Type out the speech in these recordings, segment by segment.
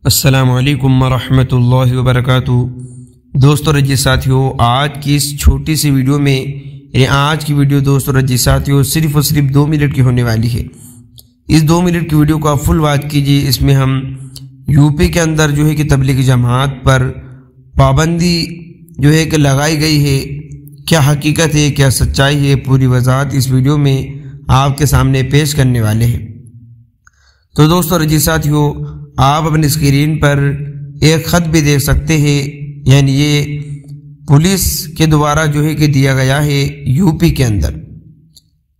السلام علیکم ورحمۃ اللہ وبرکاتہ۔ دوستو رجی ساتھیو، آج کی اس چھوٹی سی ویڈیو میں آج کی ویڈیو دوستو رجی ساتھیو صرف اور صرف 2 منٹ کی ہونے والی ہے۔ اس 2 منٹ کی ویڈیو کو آپ فل واچ کیجیے۔ اس میں ہم یو پی کے اندر جو ہے کہ تبلیغی جماعت پر پابندی جو ہے کہ لگائی گئی ہے، کیا حقیقت ہے، کیا سچائی ہے، پوری وضاحت اس ویڈیو میں آپ کے سامنے پیش کرنے والے ہیں۔ تو دوستو رجی ساتھیو، آپ اپنی اسکرین پر ایک خط بھی دیکھ سکتے ہیں، یعنی یہ پولیس کے دوارا جو ہے کہ دیا گیا ہے یو پی کے اندر۔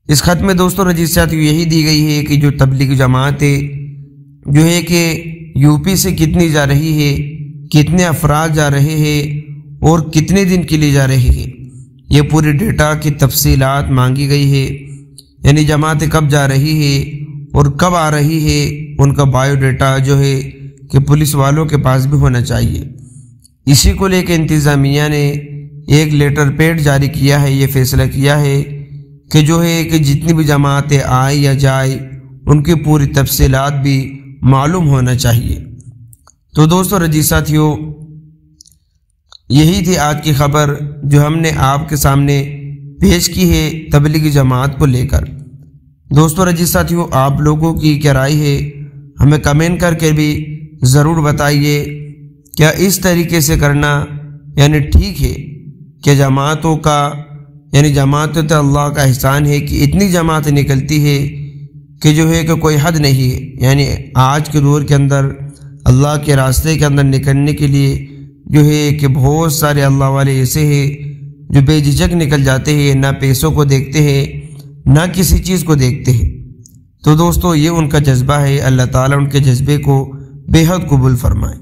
اس خط میں دوستو رجی ساتھیو یہی دی گئی ہے کہ جو تبلیغی جماعت جو ہے کہ یو پی سے کتنی جا رہی ہے، کتنے افراد جا رہے ہیں اور کتنے دن کے لیے جا رہے ہیں، یہ پورے ڈیٹا کی تفصیلات مانگی گئی ہے۔ یعنی جماعتیں کب جا رہی ہے اور کب آ رہی ہے، ان کا بایو ڈیٹا جو ہے کہ پولیس والوں کے پاس بھی ہونا چاہیے۔ اسی کو لے کے انتظامیہ نے ایک لیٹر پیڈ جاری کیا ہے، یہ فیصلہ کیا ہے کہ جو ہے کہ جتنی بھی جماعتیں آئیں یا جائیں ان کی پوری تفصیلات بھی معلوم ہونا چاہیے۔ تو دوستو رجی ساتھیو، یہی تھی آج کی خبر جو ہم نے آپ کے سامنے پیش کی ہے تبلیغی جماعت کو لے کر۔ دوستو رجی ساتھیو، آپ لوگوں کی کیا رائے ہے، ہمیں کمنٹ کر کے بھی ضرور بتائیے۔ کیا اس طریقے سے کرنا یعنی ٹھیک ہے کہ جماعتوں کا یعنی جماعتوں تو اللہ کا احسان ہے کہ اتنی جماعتیں نکلتی ہے کہ جو ہے کہ کوئی حد نہیں ہے۔ یعنی آج کے دور کے اندر اللہ کے راستے کے اندر نکلنے کے لیے جو ہے کہ بہت سارے اللہ والے ایسے ہیں جو بے جھجک نکل جاتے ہیں، نہ پیسوں کو دیکھتے ہیں نہ کسی چیز کو دیکھتے ہیں۔ تو دوستو یہ ان کا جذبہ ہے، اللہ تعالیٰ ان کے جذبے کو بے حد قبول فرمائے۔